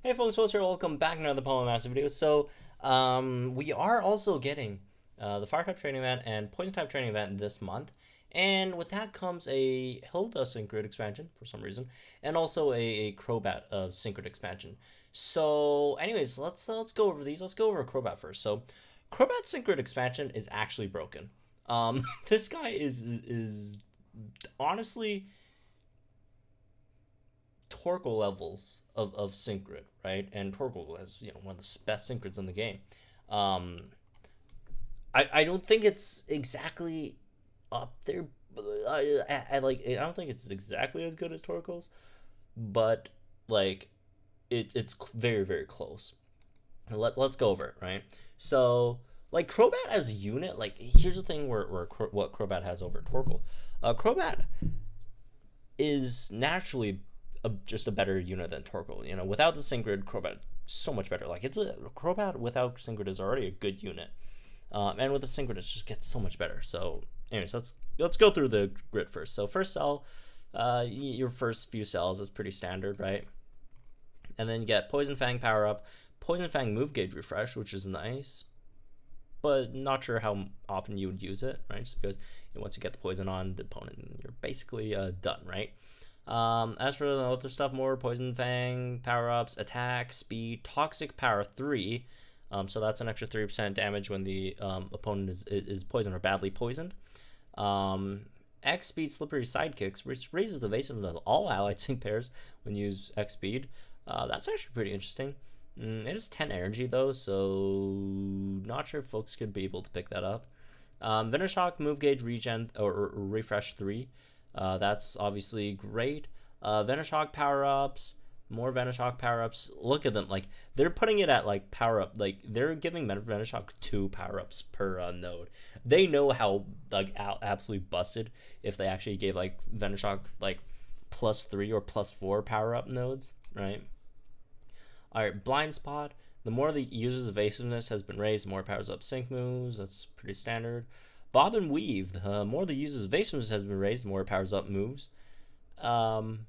Hey folks, Post here. Welcome back to another Poem Master video. We are also getting the Fire type training event and Poison type training event this month, and with that comes a Hilda Synchro expansion for some reason, and also a Crobat of Synchro expansion. So, anyways, let's go over these. Let's go over Crobat first. So, Crobat Synchro expansion is actually broken. This guy is honestly Torkoal levels of Synchro, right? And Torkoal has one of the best Synchros in the game. Um, I don't think it's exactly up there. I don't think it's exactly as good as Torkoal's, but like it's very close. Let's go over it, right? So like Crobat as a unit, like here's the thing where what Crobat has over Torkoal. Crobat is naturally just a better unit than Torkoal. Without the Synchro, Crobat so much better. Like it's a Crobat without Synchro is already a good unit, and with the Synchro, it just gets so much better. So, anyways, let's go through the grid first. So first cell, your first few cells is pretty standard, right? And then you get Poison Fang power up, Poison Fang move gauge refresh, which is nice, but not sure how often you would use it, right? Just because once you get the poison on the opponent, you're basically done, right? As for the other stuff, more Poison Fang, power-ups, attack, speed, Toxic Power 3. So that's an extra 3% damage when the opponent is poisoned or badly poisoned. X Speed Slippery Sidekicks, which raises the evasiveness of all allied sync pairs when you use X Speed. That's actually pretty interesting. It is 10 energy though, so not sure if folks could be able to pick that up. Venoshock, Move Gauge, Regen, or Refresh 3. That's obviously great. Venoshock power-ups, more Venoshock power-ups. Look at them, like they're putting it at like power-up, like they're giving Venoshock 2 power-ups per node. They know how like absolutely busted if they actually gave like Venoshock like +3 or +4 power-up nodes, right? All right, Blind Spot. The more the user's evasiveness has been raised, the more powers up sync moves. That's pretty standard. Bob and Weave. The more the user's evasiveness has been raised, the more powers up moves. Um,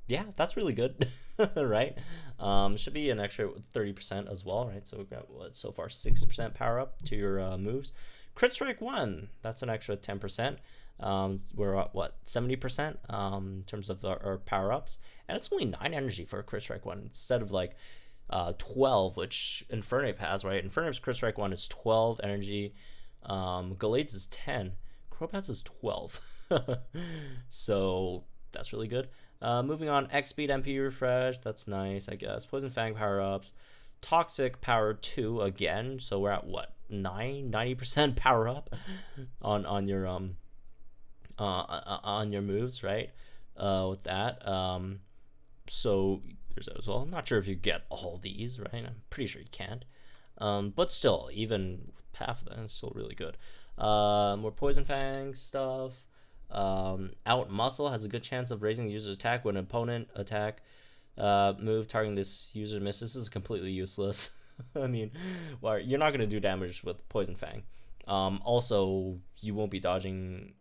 yeah, that's really good, right? Should be an extra 30% as well, right? So we've got what so far 60% power up to your moves. Crit Strike 1. That's an extra 10%. We're at what 70% in terms of our power ups, and it's only 9 energy for a Crit Strike 1 instead of like 12, which Infernape has, right? Infernape's Crit Strike 1 is 12 energy. Galade's is 10. Crobat's is 12. So that's really good. Moving on, X Speed MP refresh. That's nice, I guess. Poison Fang power ups. Toxic power 2 again. So we're at what 90% power up on your on your moves, right? With that. So there's that as well. I'm not sure if you get all these, right? I'm pretty sure you can't. But still, even with half of that, it's still really good. More Poison Fang stuff. Out Muscle has a good chance of raising the user's attack when an opponent attack move targeting this user misses. This is completely useless. I mean, well, you're not going to do damage with Poison Fang. Also, you won't be dodging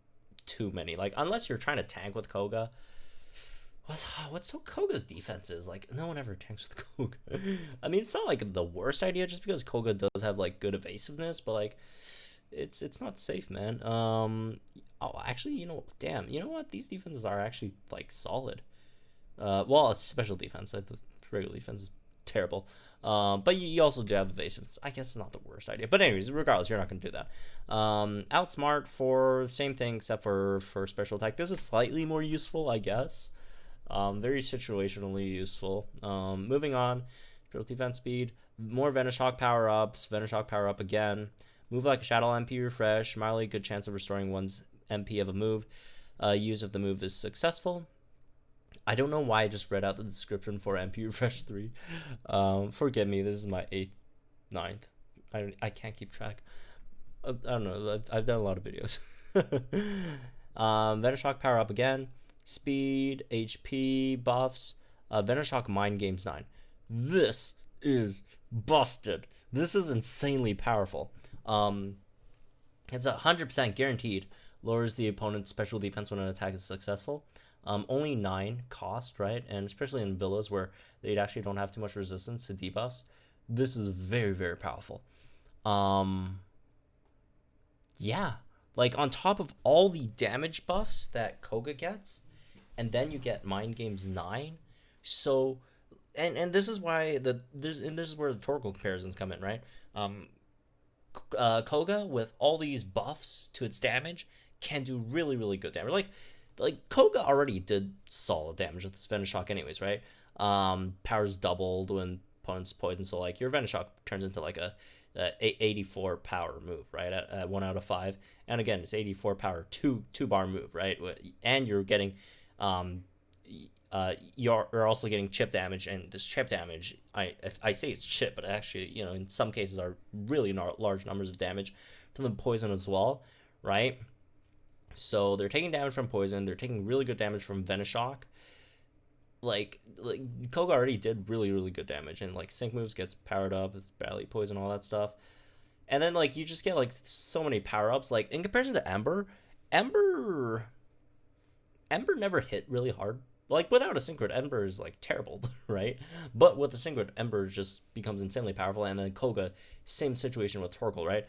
too many. Like, unless you're trying to tank with Koga. What's so Koga's defense is? Like, no one ever tanks with Koga. I mean, it's not like the worst idea just because Koga does have like good evasiveness, but like it's not safe, man. Oh, actually, damn, you know what? These defenses are actually like solid. Well, it's special defense. The regular defense is terrible. But you also do have evasiveness. I guess it's not the worst idea. But anyways, regardless, you're not gonna do that. Outsmart for the same thing except for special attack. This is slightly more useful, I guess. Very situationally useful. Moving on, defense speed, more Venoshock power ups. Venoshock power up again. Move like a Shadow MP refresh. Mildly good chance of restoring one's MP of a move. Use if the move is successful. I don't know why I just read out the description for MP refresh 3. Forgive me. This is my 8th, 9th. I can't keep track. I don't know. I've done a lot of videos. Venoshock power up again. Speed, HP, buffs. Venoshock Mind Games 9. This is busted. This is insanely powerful. It's 100% guaranteed. Lowers the opponent's special defense when an attack is successful. Only 9 cost, right? And especially in villas where they actually don't have too much resistance to debuffs, this is very, very powerful. Um, yeah, like on top of all the damage buffs that Koga gets, and then you get Mind Games 9. So, and this is why this is where the Torkoal comparisons come in, right? Koga with all these buffs to its damage can do really, really good damage. Like Koga already did solid damage with this Venoshock anyways, right? Power's doubled when opponent's poison, so like your Venoshock turns into like a 84 power move, right? At 1 out of 5. And again, it's 84 power, two bar move, right? And you're getting you're also getting chip damage, and this chip damage, I say it's chip, but actually, you know, in some cases are really large numbers of damage from the poison as well, right? So they're taking damage from poison, they're taking really good damage from Venoshock. Like Koga already did really, really good damage, and like sync moves gets powered up, it's barely poison, all that stuff. And then like you just get like so many power ups. Like in comparison to Ember Ember never hit really hard. Like without a synchro, Ember is like terrible, right? But with the synchro, Ember just becomes insanely powerful. And then Koga, same situation with Torkoal, right?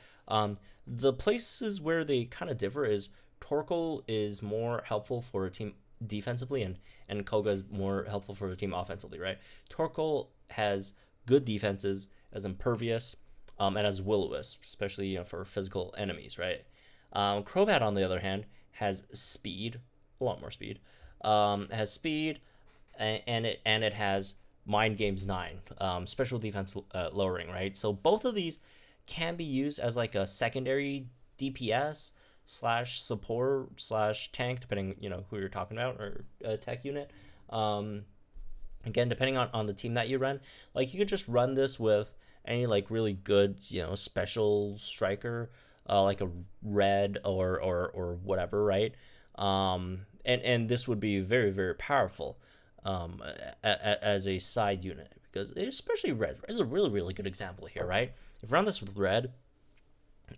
The places where they kind of differ is Torkoal is more helpful for a team defensively, and Koga is more helpful for a team offensively, right? Torkoal has good defenses, as Impervious, and as Will-O-Wisp, especially, you know, for physical enemies, right? Crobat, on the other hand, has speed, a lot more speed. Has speed, and it has Mind Games 9, special defense lowering, right? So both of these can be used as like a secondary DPS slash support slash tank, depending, you know, who you're talking about, or a tech unit. Again, depending on the team that you run, like you could just run this with any like really good, you know, special striker, like a red or whatever, right? And this would be very, very powerful, as a side unit, because especially red is a really, really good example here, right? If you run this with red,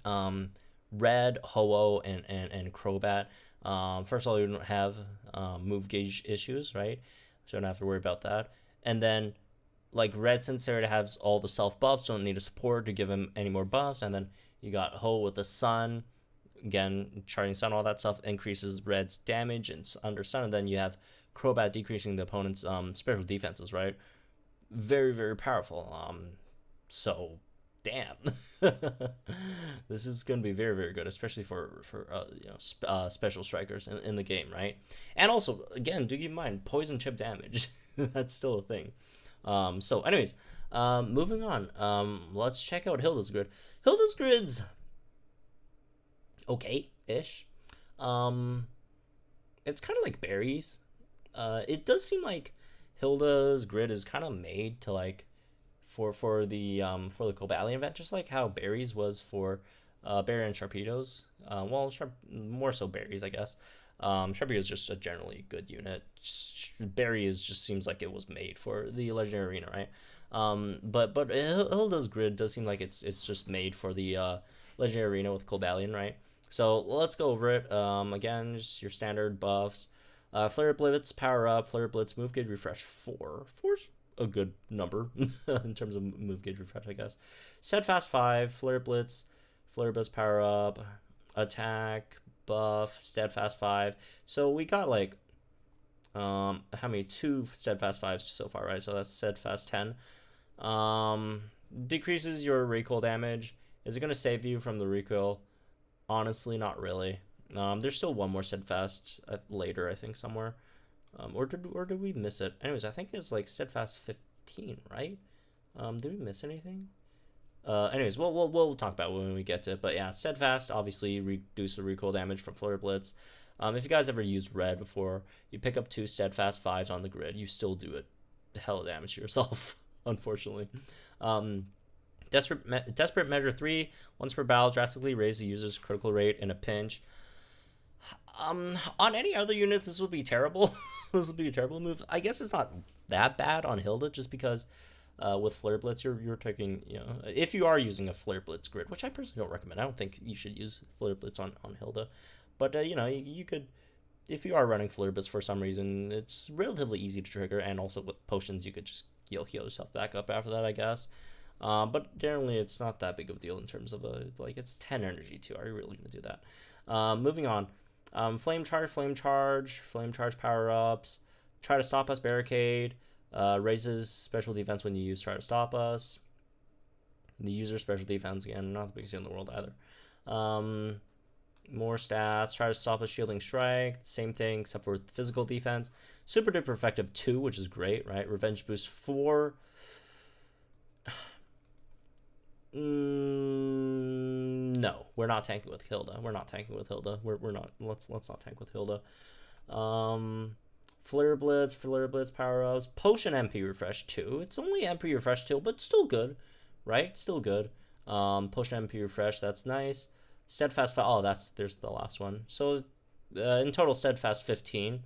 red, Ho-Oh, and Crobat, first of all, you don't have move gauge issues, right? So you don't have to worry about that. And then like red, since it has all the self buffs, don't need a support to give him any more buffs. And then you got Ho with the sun, again, charging sun, all that stuff increases red's damage and under sun. And then you have Crobat decreasing the opponent's special defenses, right? Very, very powerful. So damn, this is going to be very, very good, especially for you know, special strikers in the game, right? And also, again, do keep in mind poison chip damage. That's still a thing. So anyways, moving on, let's check out Hilda's grid. Hilda's grid's okay-ish. It's kind of like Barry's. It does seem like Hilda's grid is kind of made to like for the Cobalion event, just like how Barry's was for Barry and Sharpedo's. Well, more so Barry's, I guess. Sharpedo is just a generally good unit. Barry just seems like it was made for the Legendary Arena, right? But Hilda's grid does seem like it's just made for the Legendary Arena with Cobalion, right? So let's go over it. Again, just your standard buffs. Flare Blitz, power up. Flare Blitz, move gauge refresh 4. 4's a good number in terms of move gauge refresh, I guess. Steadfast 5, Flare Blitz, power up, attack, buff, Steadfast 5. So we got like how many? 2 Steadfast 5s so far, right? So that's Steadfast 10. Decreases your recoil damage. Is it going to save you from the recoil? Honestly, not really. There's still one more Steadfast later, I think, somewhere. Or did we miss it? Anyways, I think it's like Steadfast 15, right? Did we miss anything? Anyways, we'll talk about it when we get to it. But yeah, Steadfast obviously reduce the recoil damage from Flare Blitz. If you guys ever used red before, you pick up 2 Steadfast 5s on the grid, you still do it hell of damage to yourself, unfortunately. Desperate Measure 3, once per battle, drastically raise the user's critical rate in a pinch. On any other unit, this would be terrible. This would be a terrible move. I guess it's not that bad on Hilda, just because with Flare Blitz, you're taking, you know, if you are using a Flare Blitz grid, which I personally don't recommend. I don't think you should use Flare Blitz on Hilda. But, you know, you could if you are running Flare Blitz for some reason, it's relatively easy to trigger, and also with potions, you could just heal yourself back up after that, I guess. But generally, it's not that big of a deal in terms of like it's 10 energy too. Are you really gonna do that? Moving on. Flame charge power ups. Try to stop us, barricade. Raises special defense when you use try to stop us. The user special defense, again, not the biggest deal in the world either. More stats. Try to stop us, shielding strike. Same thing except for physical defense. Super duper effective 2, which is great, right? Revenge boost 4. No, we're not tanking with Hilda. We're not. Let's not tank with Hilda. Flare Blitz power ups. Potion MP refresh 2. It's only MP refresh 2, but still good, right? Still good. Potion MP refresh, that's nice. Steadfast, there's the last one. So in total, steadfast 15,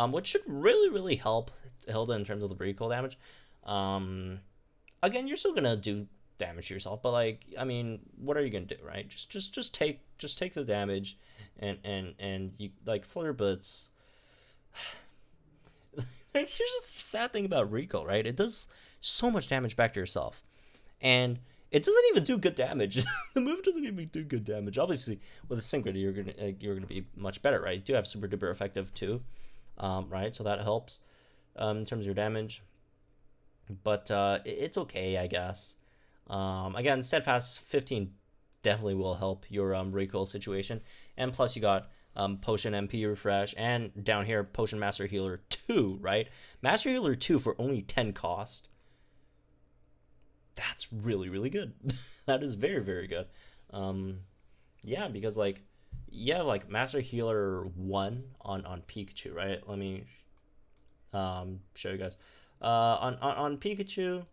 which should really help Hilda in terms of the recoil damage. Again, you're still gonna do damage to yourself, but like, I mean, what are you gonna do, right? Just take the damage, and you like Flare Blitz. Here's just the sad thing about recoil, right? It does so much damage back to yourself, and it doesn't even do good damage. The move doesn't even do good damage. Obviously, with a synchro, you're gonna be much better, right? You do have super duper effective too, right? So that helps in terms of your damage. But it's okay, I guess. Again, steadfast 15 definitely will help your recoil situation, and plus you got potion MP refresh, and down here potion master healer 2, right? Master healer 2 for only 10 cost. That's really good. That is very good. Yeah, because like you have like Master Healer 1 on Pikachu, right? Let me show you guys. On Pikachu,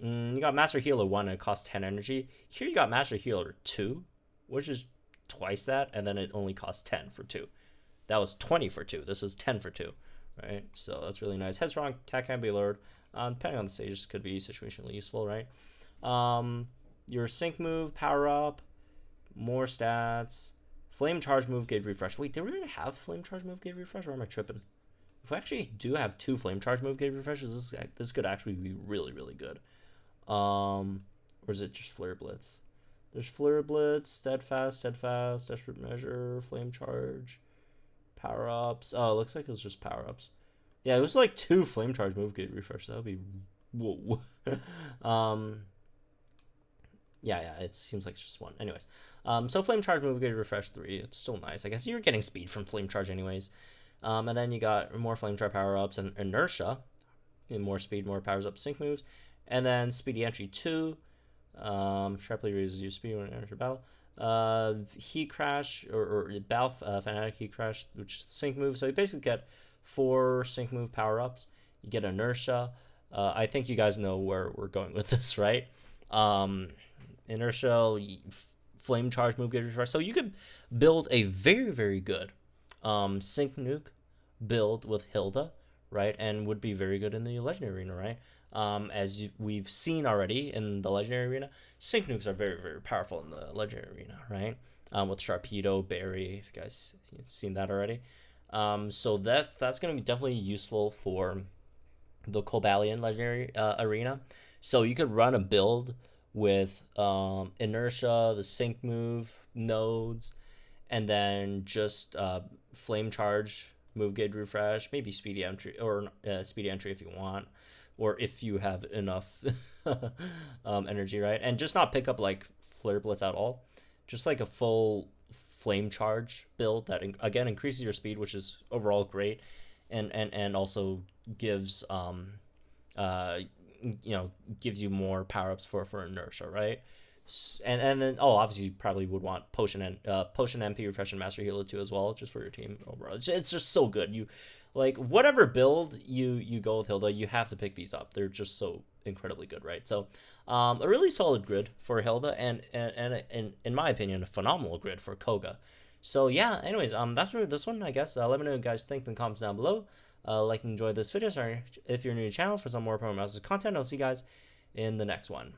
you got Master Healer 1 and it costs 10 energy. Here you got Master Healer 2, which is twice that, and then it only costs 10 for 2. That was 20 for 2. This is 10 for 2, right? So that's really nice. Headstrong attack can be lowered. Depending on the stage, this could be situationally useful, right? Your sync move, power up, more stats, flame charge move gauge refresh. Wait, did we already have flame charge move gauge refresh, or am I tripping? If we actually do have 2 flame charge move gauge refreshes, this could actually be really good. Or is it just Flare Blitz? There's Flare Blitz, steadfast, desperate measure, flame charge, power ups. Oh, it looks like it was just power ups. Yeah, it was like 2 flame charge move gauge refresh. That would be whoa. Yeah, it seems like it's just 1. Anyways, so flame charge move gauge refresh 3. It's still nice. I guess you're getting speed from flame charge anyways. And then you got more flame charge power ups and inertia, and more speed, more powers up sync moves, and then speedy entry 2. Sharply raises your speed when you enter battle. Heat crash or battle fanatic heat crash, which is sync move. So you basically get 4 sync move power ups. You get inertia. I think you guys know where we're going with this, right? Inertia, flame charge move gauge refresh. So you could build a very good sync nuke build with Hilda, right? And would be very good in the legendary arena, right? As we've seen already in the legendary arena, sync nukes are very powerful in the legendary arena, right? With Sharpedo, Berry, if you guys seen that already. So that's going to be definitely useful for the Cobalion legendary arena. So you could run a build with inertia, the sync move, nodes, and then just flame charge, move gauge refresh, maybe speedy entry, or speedy entry if you want, or if you have enough energy, right? And just not pick up like Flare Blitz at all, just like a full flame charge build that again increases your speed, which is overall great, and also gives gives you more power-ups for inertia, right? And then obviously you probably would want potion MP refresh and master healer 2 as well, just for your team overall. It's just so good. You like whatever build you go with Hilda, you have to pick these up. They're just so incredibly good, right? So a really solid grid for Hilda, and in my opinion, a phenomenal grid for Koga. So yeah, anyways, that's for this one, I guess. Let me know what you guys think in the comments down below. Like and enjoy this video. Sorry if you're new to the channel for some more Pro Masters content. I'll see you guys in the next one.